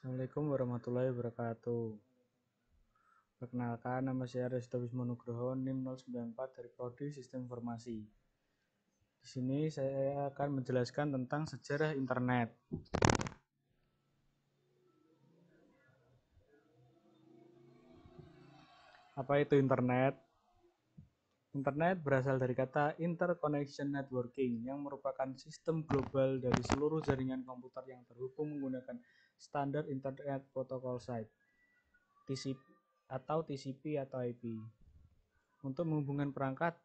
Assalamualaikum warahmatullahi wabarakatuh. Perkenalkan, nama saya Resto Wismo Nugroho, NIM 094 dari Prodi Sistem Informasi. Di sini saya akan menjelaskan tentang sejarah internet. Apa itu internet? Internet berasal dari kata interconnection networking yang merupakan sistem global dari seluruh jaringan komputer yang terhubung menggunakan standar Internet Protocol Site TCP atau IP untuk menghubungkan perangkat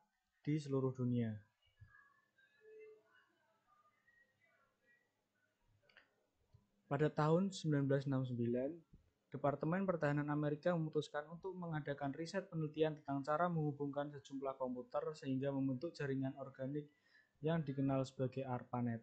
di seluruh dunia. Pada tahun 1969, Departemen Pertahanan Amerika memutuskan untuk mengadakan riset penelitian tentang cara menghubungkan sejumlah komputer sehingga membentuk jaringan organik yang dikenal sebagai ARPANET.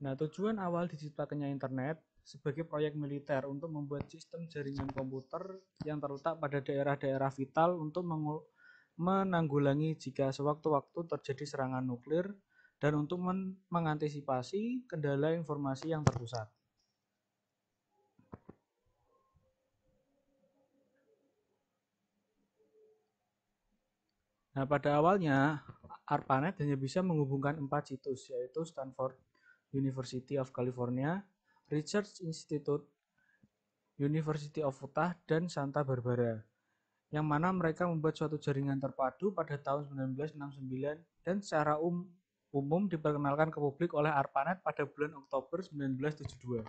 Nah, tujuan awal diciptakannya internet sebagai proyek militer untuk membuat sistem jaringan komputer yang terletak pada daerah-daerah vital untuk menanggulangi jika sewaktu-waktu terjadi serangan nuklir dan untuk mengantisipasi kendala informasi yang terpusat. Nah, pada awalnya ARPANET hanya bisa menghubungkan 4 situs, yaitu Stanford University of California, Research Institute, University of Utah, dan Santa Barbara, yang mana mereka membuat suatu jaringan terpadu pada tahun 1969 dan secara umum diperkenalkan ke publik oleh ARPANET pada bulan Oktober 1972.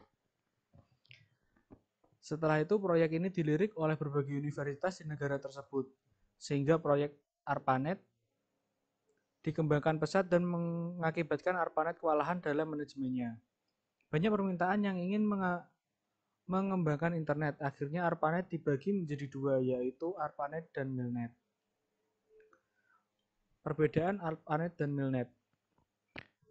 Setelah itu, proyek ini dilirik oleh berbagai universitas di negara tersebut, sehingga proyek ARPANET dikembangkan pesat dan mengakibatkan ARPANET kewalahan dalam manajemennya. Banyak permintaan yang ingin mengembangkan internet. Akhirnya ARPANET dibagi menjadi dua, yaitu ARPANET dan MILNET. Perbedaan ARPANET dan MILNET.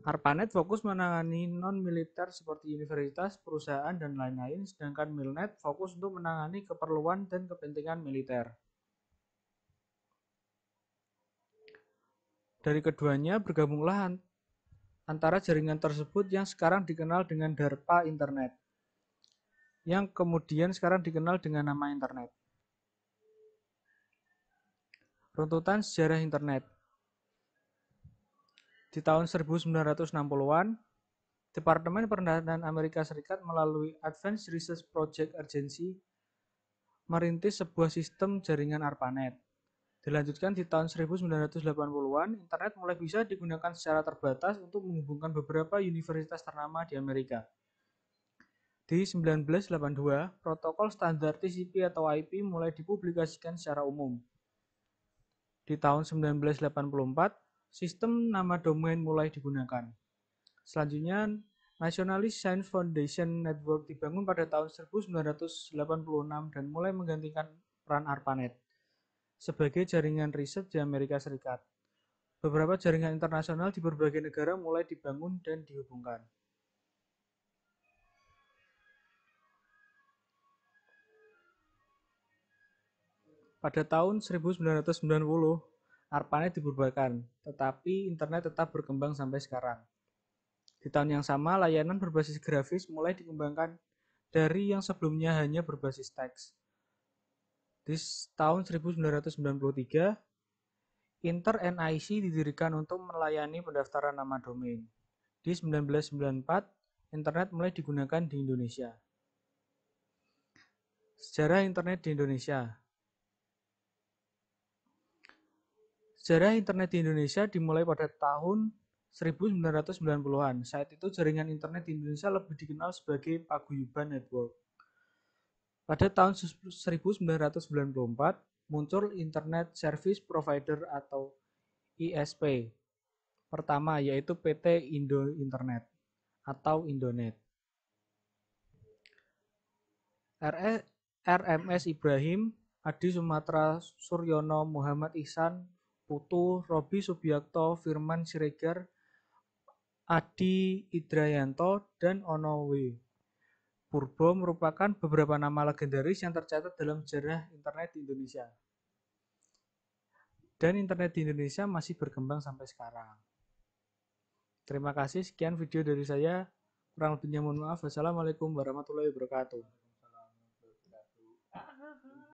ARPANET fokus menangani non-militer seperti universitas, perusahaan, dan lain-lain, sedangkan MILNET fokus untuk menangani keperluan dan kepentingan militer. Dari keduanya bergabunglah antara jaringan tersebut yang sekarang dikenal dengan DARPA Internet, yang kemudian sekarang dikenal dengan nama Internet. Runtutan sejarah Internet. Di tahun 1960-an, Departemen Pertahanan Amerika Serikat melalui Advanced Research Project Agency merintis sebuah sistem jaringan ARPANET. Dilanjutkan di tahun 1980-an, internet mulai bisa digunakan secara terbatas untuk menghubungkan beberapa universitas ternama di Amerika. Di 1982, protokol standar TCP atau IP mulai dipublikasikan secara umum. Di tahun 1984, sistem nama domain mulai digunakan. Selanjutnya, Nationalist Science Foundation Network dibangun pada tahun 1986 dan mulai menggantikan peran ARPANET sebagai jaringan riset di Amerika Serikat. Beberapa jaringan internasional di berbagai negara mulai dibangun dan dihubungkan. Pada tahun 1990, ARPANET dibubarkan, tetapi internet tetap berkembang sampai sekarang. Di tahun yang sama, layanan berbasis grafis mulai dikembangkan dari yang sebelumnya hanya berbasis teks. Di tahun 1993, Inter-NIC didirikan untuk melayani pendaftaran nama domain. Di 1994, internet mulai digunakan di Indonesia. Sejarah internet di Indonesia. Sejarah internet di Indonesia dimulai pada tahun 1990-an. Saat itu jaringan internet di Indonesia lebih dikenal sebagai Paguyuban Network. Pada tahun 1994, muncul Internet Service Provider atau ISP pertama, yaitu PT Indo Internet atau Indonet. RMS Ibrahim, Adi Sumatera Suryono, Muhammad Ihsan, Putu, Robi Subiakto, Firman Siregar, Adi Idrayanto, dan Ono W. Purbo merupakan beberapa nama legendaris yang tercatat dalam sejarah internet di Indonesia. Dan internet di Indonesia masih berkembang sampai sekarang. Terima kasih, sekian video dari saya. Kurang lebihnya mohon maaf. Wassalamualaikum warahmatullahi wabarakatuh.